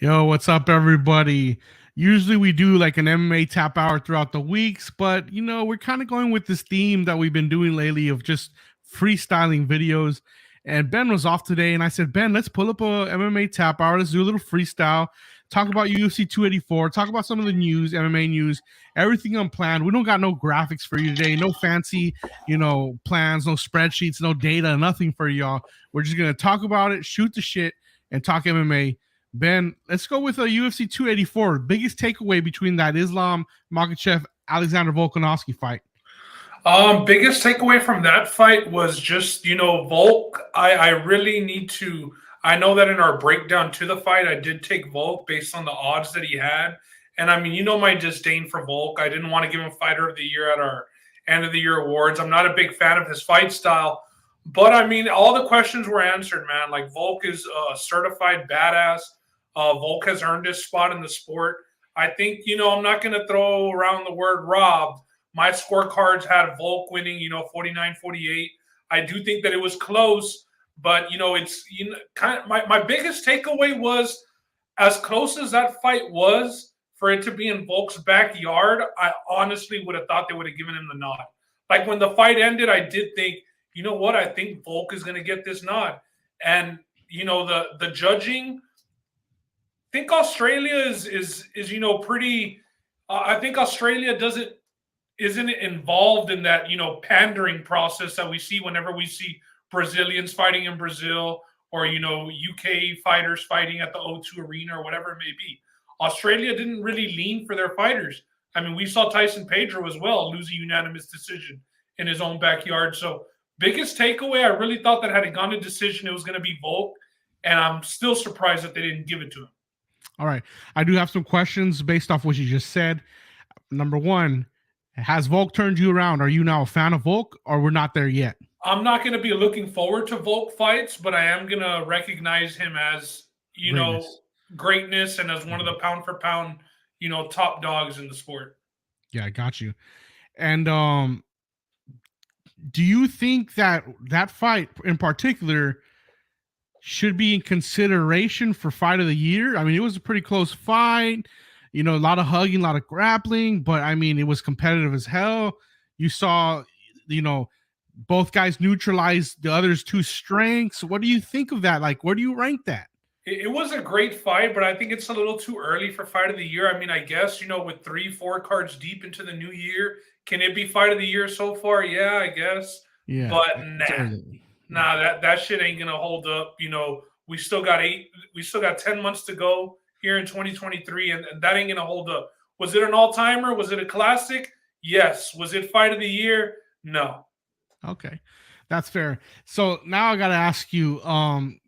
Yo, what's up, everybody? Usually we do like an MMA tap hour throughout the weeks, but we're kind of going with this theme that we've been doing lately of just freestyling videos. And Ben was off today, and I said, Ben, let's pull up a MMA tap hour. Let's do a little freestyle, talk about UFC 284, talk about some of the news, MMA news, everything unplanned. We don't got no graphics for you today, no fancy, plans, no spreadsheets, no data, nothing for y'all. We're just gonna talk about it, shoot the shit, and talk MMA. Ben, let's go with a UFC 284. Biggest takeaway between that Islam Makhachev Alexander Volkanovski fight. Biggest takeaway from that fight was just, Volk. I really need to. I know that in our breakdown to the fight, I did take Volk based on the odds that he had. And I mean, my disdain for Volk. I didn't want to give him Fighter of the Year at our end of the year awards. I'm not a big fan of his fight style. But I mean, all the questions were answered, man. Like, Volk is a certified badass. Volk has earned his spot in the sport. I think, I'm not going to throw around the word robbed. My scorecards had Volk winning, 49-48. I do think that it was close, but, it's kind of my biggest takeaway was, as close as that fight was, for it to be in Volk's backyard, I honestly would have thought they would have given him the nod. Like, when the fight ended, I did think, you know what, I think Volk is going to get this nod. And, the judging – I think Australia is pretty. I think Australia isn't involved in that pandering process that we see whenever we see Brazilians fighting in Brazil or UK fighters fighting at the O2 Arena or whatever it may be. Australia didn't really lean for their fighters. I mean, we saw Tyson Pedro as well lose a unanimous decision in his own backyard. So biggest takeaway, I really thought that had it gone to decision, it was going to be Volk, and I'm still surprised that they didn't give it to him. All right. I do have some questions based off what you just said. Number one, has Volk turned you around? Are you now a fan of Volk, or we're not there yet? I'm not going to be looking forward to Volk fights, but I am going to recognize him as, greatness and as one of the pound for pound, top dogs in the sport. Yeah, I got you. And do you think that fight in particular should be in consideration for fight of the year? I mean, it was a pretty close fight, a lot of hugging, a lot of grappling, but I mean, it was competitive as hell. You saw, both guys neutralize the other's two strengths. What do you think of that? Like, where do you rank that? It was a great fight, but I think it's a little too early for fight of the year. I mean, I guess, with 3-4 cards deep into the new year, can it be fight of the year so far? Yeah, I guess. Yeah. But nah, that shit ain't gonna hold up. We still got 10 months to go here in 2023, and that ain't gonna hold up. Was it an all-timer? Was it a classic? Yes. Was it fight of the year? No. Okay. That's fair. So now I gotta ask you,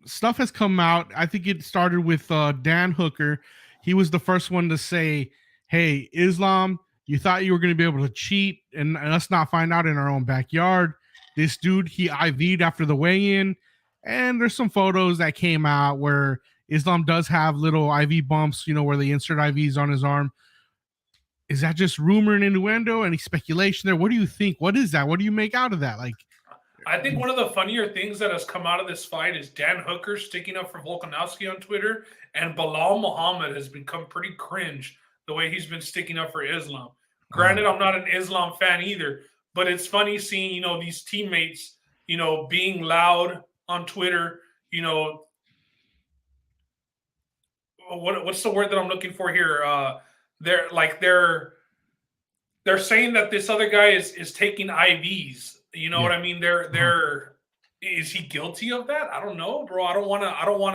stuff has come out. I think it started with Dan Hooker. He was the first one to say, hey, Islam, you thought you were gonna be able to cheat and us not find out in our own backyard. This dude, he IV'd after the weigh-in, and there's some photos that came out where Islam does have little IV bumps, where they insert IVs on his arm. Is that just rumor and innuendo? Any speculation there? What do you think? What is that? What do you make out of that? Like, I think one of the funnier things that has come out of this fight is Dan Hooker sticking up for Volkanovski on Twitter, and Bilal Muhammad has become pretty cringe the way he's been sticking up for Islam. Granted, I'm not an Islam fan either, but it's funny seeing, these teammates, being loud on Twitter, what's the word that I'm looking for here? They're saying that this other guy is taking IVs. You know what I mean? Is he guilty of that? I don't know, bro. I don't want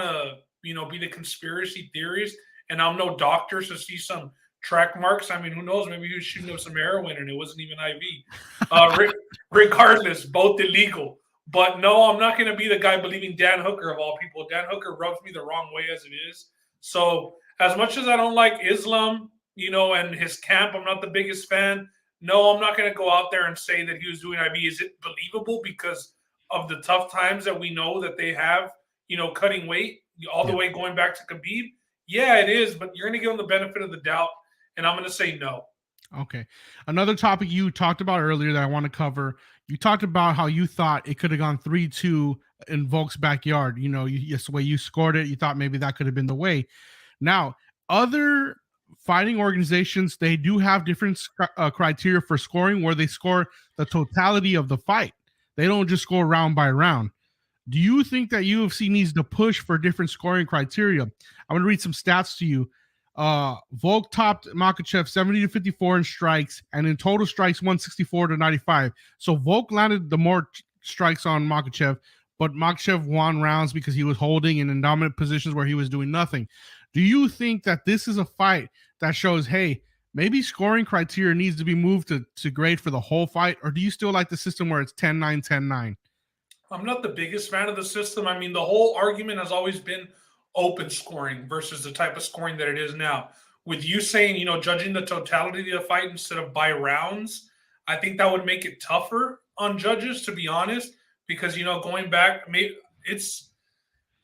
to, be the conspiracy theorist, and I'm no doctor to see some track marks. I mean, who knows? Maybe he was shooting up some heroin and it wasn't even IV. Regardless, both illegal. But no, I'm not going to be the guy believing Dan Hooker of all people. Dan Hooker rubs me the wrong way as it is. So as much as I don't like Islam, and his camp, I'm not the biggest fan. No, I'm not going to go out there and say that he was doing IV. Is it believable because of the tough times that we know that they have, cutting weight all the way going back to Khabib? Yeah, it is, but you're going to give him the benefit of the doubt, and I'm going to say no. Okay. Another topic you talked about earlier that I want to cover. You talked about how you thought it could have gone 3-2 in Volk's backyard. Yes, the way you scored it, you thought maybe that could have been the way. Now, other fighting organizations, they do have different criteria for scoring where they score the totality of the fight. They don't just score round by round. Do you think that UFC needs to push for different scoring criteria? I'm going to read some stats to you. Volk topped Makhachev 70-54 in strikes, and in total strikes 164-95. So Volk landed the more strikes on Makhachev, but Makhachev won rounds because he was holding and in dominant positions where he was doing nothing. Do you think that this is a fight that shows, hey, maybe scoring criteria needs to be moved to grade for the whole fight, or do you still like the system where it's 10-9, 10-9? I'm not the biggest fan of the system. I mean, the whole argument has always been open scoring versus the type of scoring that it is now. With you saying, judging the totality of the fight instead of by rounds, I think that would make it tougher on judges, to be honest, because, going back,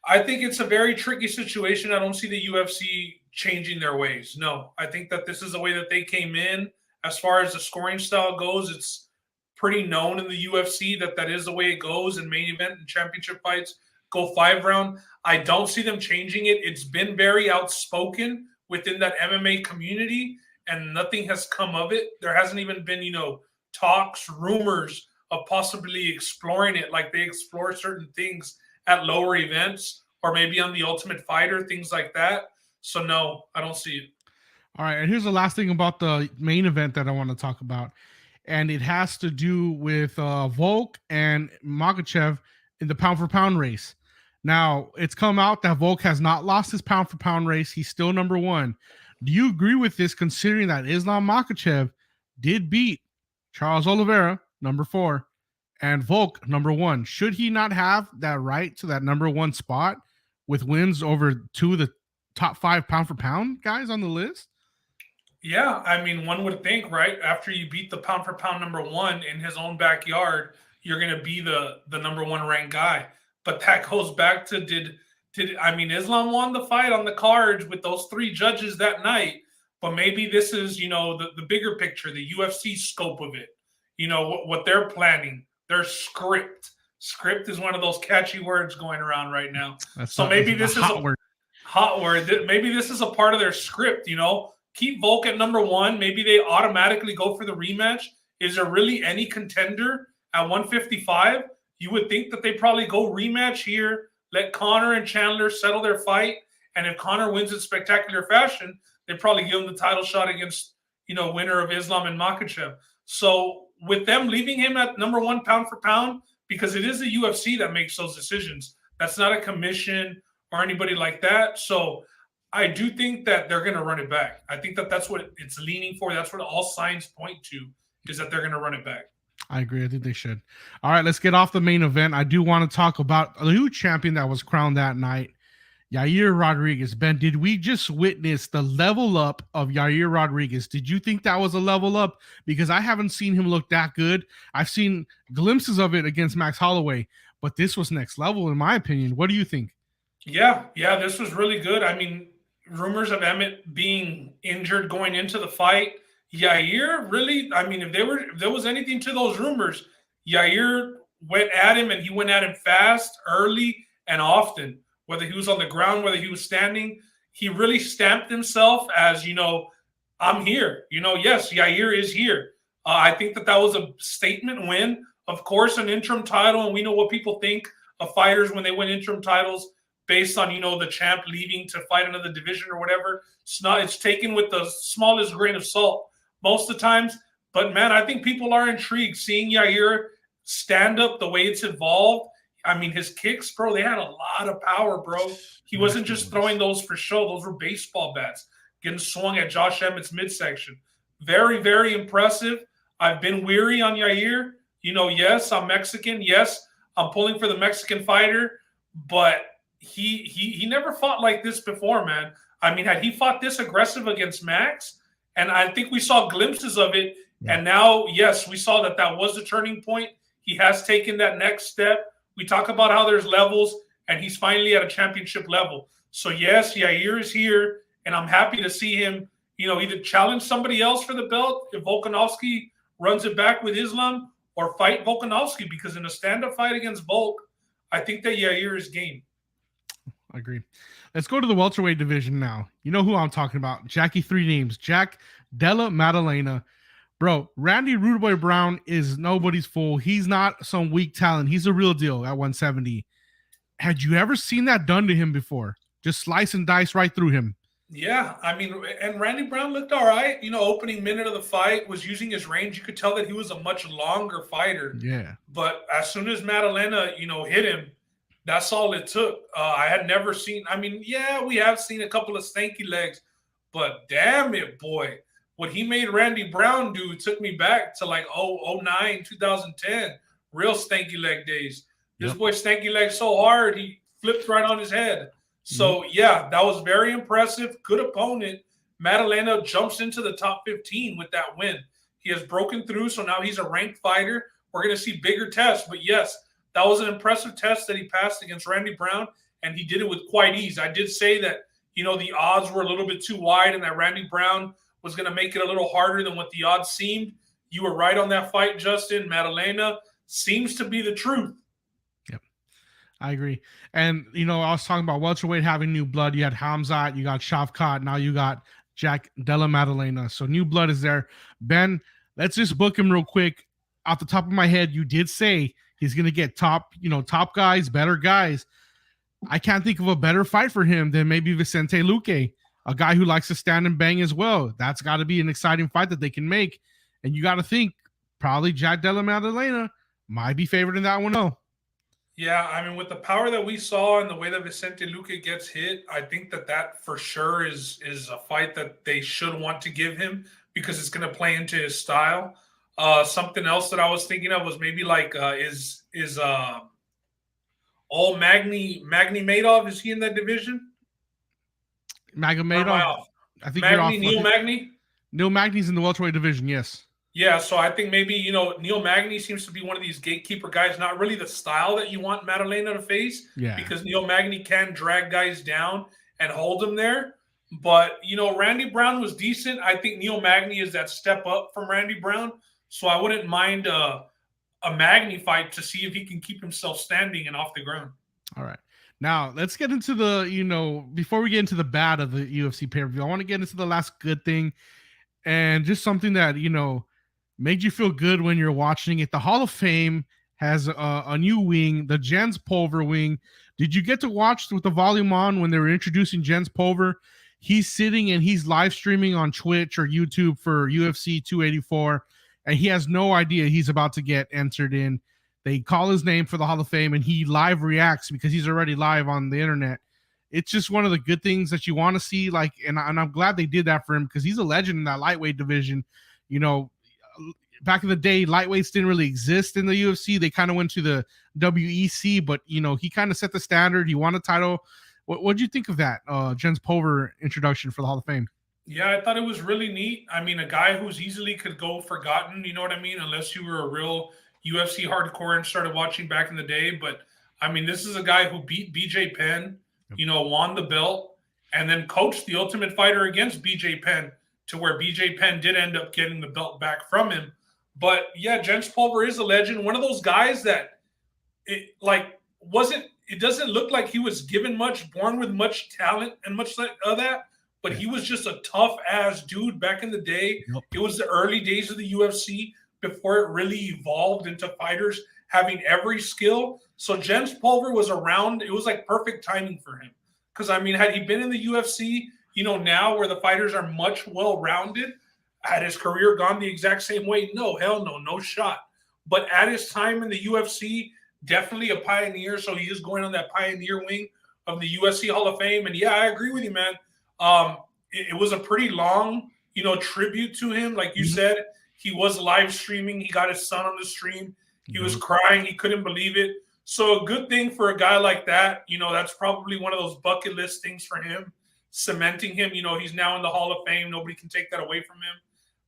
I think it's a very tricky situation. I don't see the UFC changing their ways. No, I think that this is the way that they came in. As far as the scoring style goes, it's pretty known in the UFC that is the way it goes in main event and championship fights. Go 5 round. I don't see them changing it. It's been very outspoken within that MMA community, and nothing has come of it. There hasn't even been, talks, rumors of possibly exploring it like they explore certain things at lower events or maybe on the Ultimate Fighter, things like that. So no, I don't see it. All right, and here's the last thing about the main event that I want to talk about, and it has to do with Volk and Makhachev in the pound-for-pound race. Now, it's come out that Volk has not lost his pound-for-pound race. He's still number 1. Do you agree with this, considering that Islam Makhachev did beat Charles Oliveira, number 4, and Volk, number 1? Should he not have that right to that number 1 spot with wins over 2 of the top 5 pound-for-pound guys on the list? Yeah, I mean, one would think, right? After you beat the pound for pound number 1 in his own backyard, you're going to be the number 1 ranked guy. But that goes back to Islam won the fight on the cards with those 3 judges that night. But maybe this is, the bigger picture, the UFC scope of it. What they're planning, their script. Script is one of those catchy words going around right now. Maybe this is a hot word. Maybe this is a part of their script, Keep Volk at number 1. Maybe they automatically go for the rematch. Is there really any contender at 155? You would think that they probably go rematch here, let Conor and Chandler settle their fight, and if Conor wins in spectacular fashion, they probably give him the title shot against, winner of Islam and Makhachev. So with them leaving him at number 1 pound for pound, because it is the UFC that makes those decisions. That's not a commission or anybody like that. So I do think that they're going to run it back. I think that that's what it's leaning for. That's what all signs point to, is that they're going to run it back. I agree. I think they should. All right, let's get off the main event. I do want to talk about a new champion that was crowned that night, Yair Rodriguez. Ben, did we just witness the level up of Yair Rodriguez? Did you think that was a level up? Because I haven't seen him look that good. I've seen glimpses of it against Max Holloway, but this was next level, in my opinion. What do you think? Yeah, this was really good. I mean, rumors of Emmett being injured going into the fight. Yair, really, I mean, if there was anything to those rumors, Yair went at him, and he went at him fast, early, and often. Whether he was on the ground, whether he was standing, he really stamped himself as, I'm here. Yes, Yair is here. I think that was a statement win. Of course, an interim title, and we know what people think of fighters when they win interim titles, based on, the champ leaving to fight another division or whatever. It's taken with the smallest grain of salt most of the times. But, man, I think people are intrigued seeing Yair stand up the way it's evolved. I mean, his kicks, bro, they had a lot of power, bro. He wasn't just throwing those for show. Those were baseball bats getting swung at Josh Emmett's midsection. Very, very impressive. I've been weary on Yair. Yes, I'm Mexican. Yes, I'm pulling for the Mexican fighter. But he never fought like this before, man. I mean, had he fought this aggressive against Max, and I think we saw glimpses of it, and now, yes, we saw that was the turning point. He has taken that next step. We talk about how there's levels, and he's finally at a championship level. So, yes, Yair is here, and I'm happy to see him either challenge somebody else for the belt if Volkanovski runs it back with Islam, or fight Volkanovski, because in a stand-up fight against Volk, I think that Yair is game. I agree. Let's go to the welterweight division now. You know who I'm talking about. Jackie, 3 names. Jack Della Maddalena. Bro, Randy Rude Boy Brown is nobody's fool. He's not some weak talent. He's a real deal at 170. Had you ever seen that done to him before? Just slice and dice right through him. Yeah, I mean, and Randy Brown looked all right. Opening minute of the fight, was using his range. You could tell that he was a much longer fighter. Yeah. But as soon as Maddalena, hit him, that's all it took. I had never seen, we have seen a couple of stanky legs, but damn it, boy. What he made Randy Brown do took me back to like 09, 2010, real stanky leg days. This boy stanky leg so hard, he flipped right on his head. So, yeah, that was very impressive. Good opponent. Maddalena jumps into the top 15 with that win. He has broken through, so now he's a ranked fighter. We're going to see bigger tests. But, yes, that was an impressive test that he passed against Randy Brown, and he did it with quite ease. I did say that, the odds were a little bit too wide and that Randy Brown was going to make it a little harder than what the odds seemed. You were right on that fight, Justin. Maddalena seems to be the truth. I agree. And, I was talking about welterweight having new blood. You had Hamzat, you got Shavkat, now you got Jack Della Maddalena. So new blood is there. Ben, let's just book him real quick. Off the top of my head, you did say he's going to get top guys, better guys. I can't think of a better fight for him than maybe Vicente Luque, a guy who likes to stand and bang as well. That's got to be an exciting fight that they can make. And you got to think probably Jack Della Maddalena might be favored in that one. No. Yeah, with the power that we saw and the way that Vicente Luque gets hit, I think that for sure is a fight that they should want to give him, because it's going to play into his style. Something else that I was thinking of was maybe like all Magny Madoff, is he in that division? Magomedov. I think Magny, Neil Magny. Neil Magny's in the welterweight division, yes. Yeah, so I think maybe, Neil Magny seems to be one of these gatekeeper guys, not really the style that you want Maddalena to face, because Neil Magny can drag guys down and hold them there. But, Randy Brown was decent. I think Neil Magny is that step up from Randy Brown, so I wouldn't mind a Magny fight to see if he can keep himself standing and off the ground. All right. Now, let's get into the, before we get into the bad of the UFC pay-per-view, I want to get into the last good thing and just something that, made you feel good when you're watching it. The Hall of Fame has a new wing, the Jens Pulver wing. Did you get to watch with the volume on when they were introducing Jens Pulver? He's sitting and he's live streaming on Twitch or YouTube for UFC 284, and he has no idea he's about to get entered in. They call his name for the Hall of Fame, and he live reacts because he's already live on the internet. It's just one of the good things that you want to see. And I'm glad they did that for him, because he's a legend in that lightweight division. Back in the day, lightweights didn't really exist in the UFC. They kind of went to the WEC, but he kind of set the standard. He won a title. What did you think of that Jens Pulver introduction for the Hall of Fame? Yeah, I thought it was really neat. A guy who's easily could go forgotten, you know what I mean? Unless you were a real UFC hardcore and started watching back in the day. But this is a guy who beat BJ Penn, won the belt, and then coached the Ultimate Fighter against BJ Penn, to where BJ Penn did end up getting the belt back from him. But yeah, Jens Pulver is a legend. One of those guys that it doesn't look like he was given much, born with much talent and much of that, but he was just a tough ass dude back in the day. Yep. It was the early days of the UFC before it really evolved into fighters having every skill. So Jens Pulver was around. It was like perfect timing for him. Because had he been in the UFC, now where the fighters are much well-rounded, had his career gone the exact same way? No, hell no, no shot. But at his time in the UFC, definitely a pioneer. So he is going on that pioneer wing of the UFC Hall of Fame. And yeah, I agree with you, man. It was a pretty long, tribute to him. Like you said, he was live streaming. He got his son on the stream. He was crying. He couldn't believe it. So a good thing for a guy like that, that's probably one of those bucket list things for him, cementing him. He's now in the Hall of Fame. Nobody can take that away from him.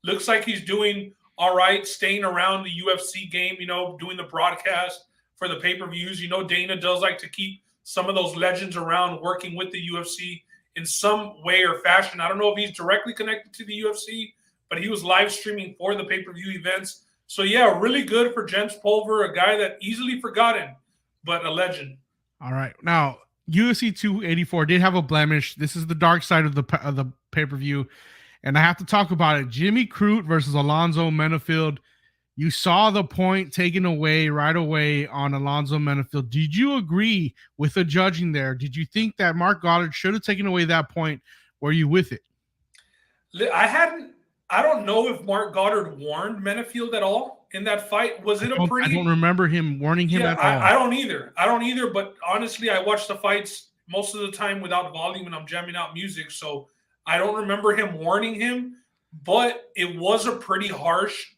Looks like he's doing all right, staying around the UFC game, doing the broadcast for the pay-per-views. Dana does like to keep some of those legends around working with the UFC in some way or fashion. I don't know if he's directly connected to the UFC, but he was live streaming for the pay-per-view events. So yeah, really good for Jens Pulver, a guy that easily forgotten, but a legend. All right. Now, UFC 284 did have a blemish. This is the dark side of the pay-per-view, and I have to talk about it. Jimmy Crute versus Alonzo Menafield. You saw the point taken away right away on Alonzo Menafield. Did you agree with the judging there? Did you think that Mark Goddard should have taken away that point? Were you with it? I don't know if Mark Goddard warned Menafield at all in that fight. Was it a pretty? I don't remember him warning him at all. I don't either. But honestly, I watch the fights most of the time without volume and I'm jamming out music. So I don't remember him warning him, but it was a pretty harsh,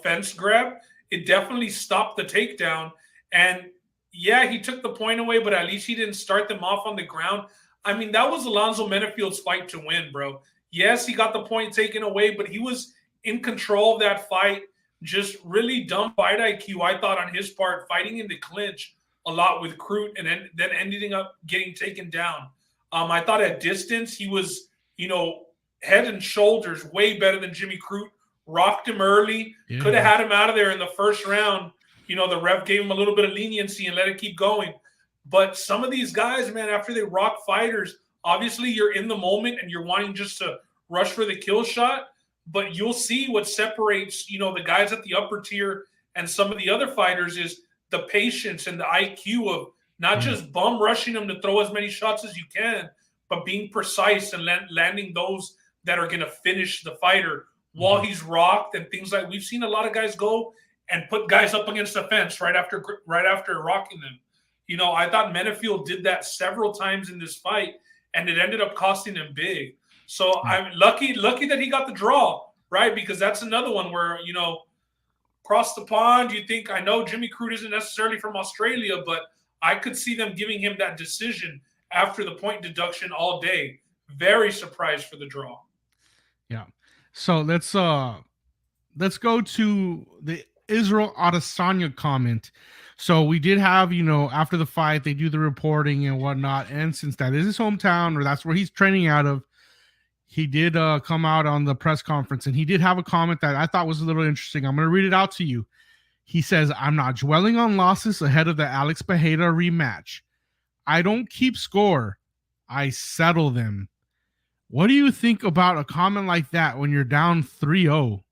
fence grab. It definitely stopped the takedown. And yeah, he took the point away, but at least he didn't start them off on the ground. I mean, that was Alonzo Menafield's fight to win, bro. Yes, he got the point taken away, but he was in control of that fight. Just really dumb fight IQ, I thought, on his part, fighting in the clinch a lot with Crute and then ending up getting taken down. I thought at distance, he was, head and shoulders way better than Jimmy Crute. Rocked him early, could have had him out of there in the first round. The ref gave him a little bit of leniency and let it keep going. But some of these guys, man, after they rock fighters, obviously you're in the moment and you're wanting just to rush for the kill shot. But you'll see what separates, the guys at the upper tier and some of the other fighters is the patience and the IQ of not just bum rushing them to throw as many shots as you can, but being precise and landing those that are going to finish the fighter while he's rocked and things like we've seen a lot of guys go and put guys up against the fence right after rocking them. I thought Menafield did that several times in this fight, and it ended up costing him big. So I'm lucky that he got the draw, right? Because that's another one where, across the pond, you think, I know Jimmy Crute isn't necessarily from Australia, but I could see them giving him that decision after the point deduction all day. Very surprised for the draw. Yeah. So let's go to the Israel Adesanya comment. So we did have, after the fight, they do the reporting and whatnot. And since that is his hometown, or that's where he's training out of, he did come out on the press conference and he did have a comment that I thought was a little interesting. I'm going to read it out to you. He says, "I'm not dwelling on losses ahead of the Alex Pereira rematch. I don't keep score. I settle them." What do you think about a comment like that when you're down 3-0?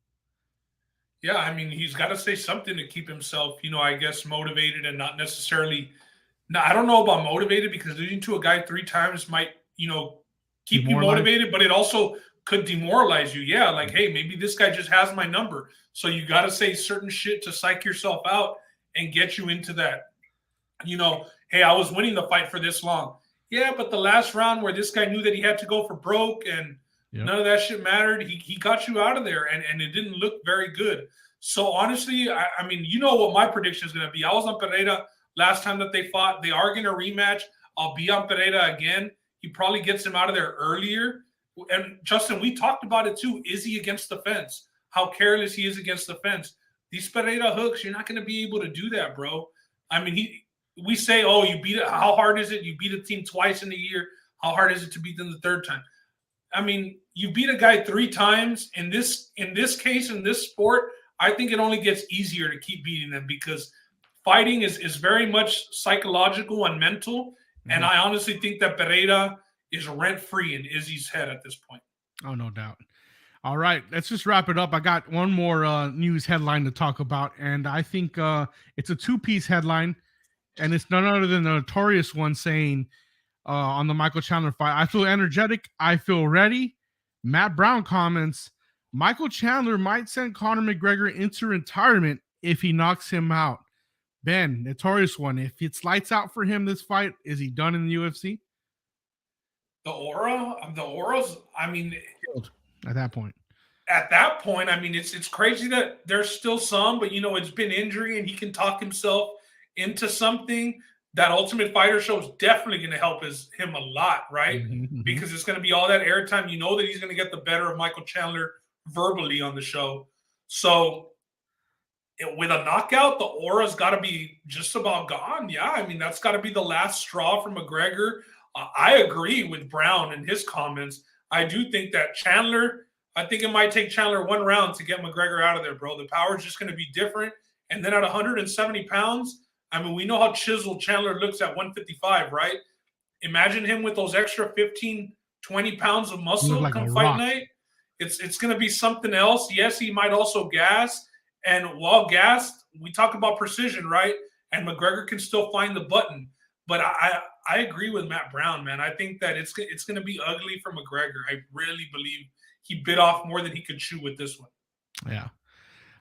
Yeah, I mean, he's got to say something to keep himself, I guess, motivated and not necessarily. Now, I don't know about motivated because losing to a guy 3 times might, keep you motivated, but it also could demoralize you. Yeah, like, hey, maybe this guy just has my number. So you got to say certain shit to psych yourself out and get you into that, hey, I was winning the fight for this long. Yeah, but the last round where this guy knew that he had to go for broke and none of that shit mattered, he got you out of there, and it didn't look very good. So honestly, I mean, what my prediction is going to be. I was on Pereira last time that they fought. They are going to rematch. I'll be on Pereira again. He probably gets him out of there earlier. And Justin, we talked about it too. Is he against the fence? How careless he is against the fence. These Pereira hooks, you're not going to be able to do that, bro. I mean, we say, oh, you beat it. How hard is it? You beat a team twice in a year. How hard is it to beat them the third time? I mean, you beat a guy 3 times. In this case, in this sport, I think it only gets easier to keep beating them because fighting is very much psychological and mental. And I honestly think that Pereira is rent-free in Izzy's head at this point. Oh, no doubt. All right, let's just wrap it up. I got one more news headline to talk about, and I think it's a 2-piece headline, and it's none other than the notorious one saying on the Michael Chandler fight, "I feel energetic. I feel ready." Matt Brown comments, "Michael Chandler might send Conor McGregor into retirement if he knocks him out." Ben, notorious one. If it's lights out for him this fight, is he done in the UFC? The aura's, I mean, at that point. At that point, I mean, it's crazy that there's still some, but it's been injury and he can talk himself into something. That Ultimate Fighter show is definitely going to help him a lot, right? Because it's going to be all that airtime. You know that he's going to get the better of Michael Chandler verbally on the show. So with a knockout, the aura's got to be just about gone. Yeah, I mean, that's got to be the last straw for McGregor. I agree with Brown and his comments. I do think that Chandler, I think it might take Chandler 1 round to get McGregor out of there, bro. The power is just going to be different. And then at 170 pounds, I mean, we know how chiseled Chandler looks at 155, right? Imagine him with those extra 15, 20 pounds of muscle like come a fight rock. night. It's going to be something else. Yes, he might also gas. And while gassed, we talk about precision, right? And McGregor can still find the button. But I agree with Matt Brown, man. I think that it's going to be ugly for McGregor. I really believe he bit off more than he could chew with this one. Yeah.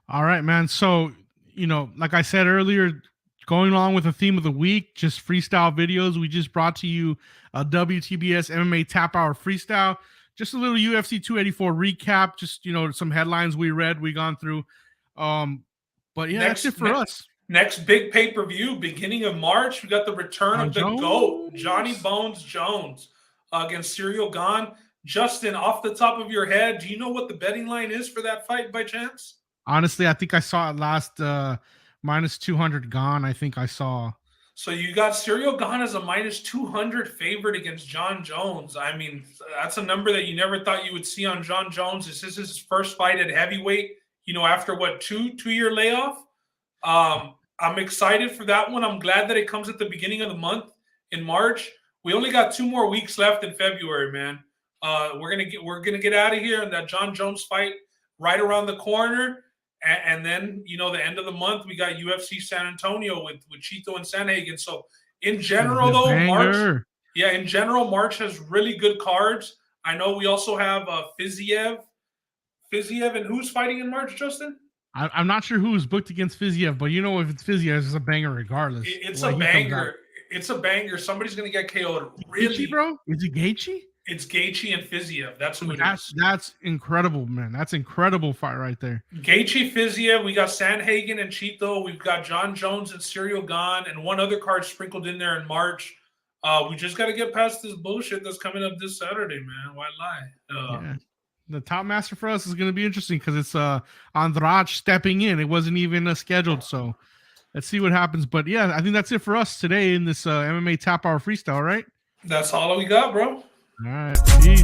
All right, man. So, you know, like I said earlier, going along with the theme of the week, just freestyle videos. We just brought to you a WTBS MMA Tap Hour Freestyle. Just a little UFC 284 recap. Just, you know, some headlines we read, we gone through. But yeah, that's it for us. Next big pay-per-view, beginning of March, we got the return of the GOAT, Johnny Bones Jones, against Cyril Gane. Justin, off the top of your head, do you know what the betting line is for that fight by chance? Honestly, I think I saw it last minus 200 Gane. I think I saw. So you got Cyril Gane as a minus 200 favorite against John Jones. I mean, that's a number that you never thought you would see on John Jones. This is his first fight at heavyweight, you know, after what, two-year layoff? I'm excited for that one. I'm glad that it comes at the beginning of the month in March. We only got 2 more weeks left in February, man. We're gonna get out of here, and that John Jones fight right around the corner. And then, you know, the end of the month, we got UFC San Antonio with Chito and Sanhagen. So in general, though, March, in general, March has really good cards. I know we also have Fiziev, and who's fighting in March, Justin? I'm not sure who's booked against Fiziev, but you know, if it's Fiziev, it's a banger regardless. It's a banger. It's a banger. Somebody's going to get KO'd. Really, Gaethje, bro? Is it Gaethje? It's Gaethje and Fiziev. That's who it is. That's incredible, man. That's incredible fight right there. Gaethje, Fiziev. We got Sanhagen and Chito. We've got John Jones and Cyril Gane, and one other card sprinkled in there in March. We just got to get past this bullshit that's coming up this Saturday, man. Why lie? Yeah. The top master for us is going to be interesting because it's Andrade stepping in. It wasn't even scheduled, so let's see what happens. But yeah, I think that's it for us today in this MMA Tap Hour Freestyle, right? That's all we got, bro. All right, peace.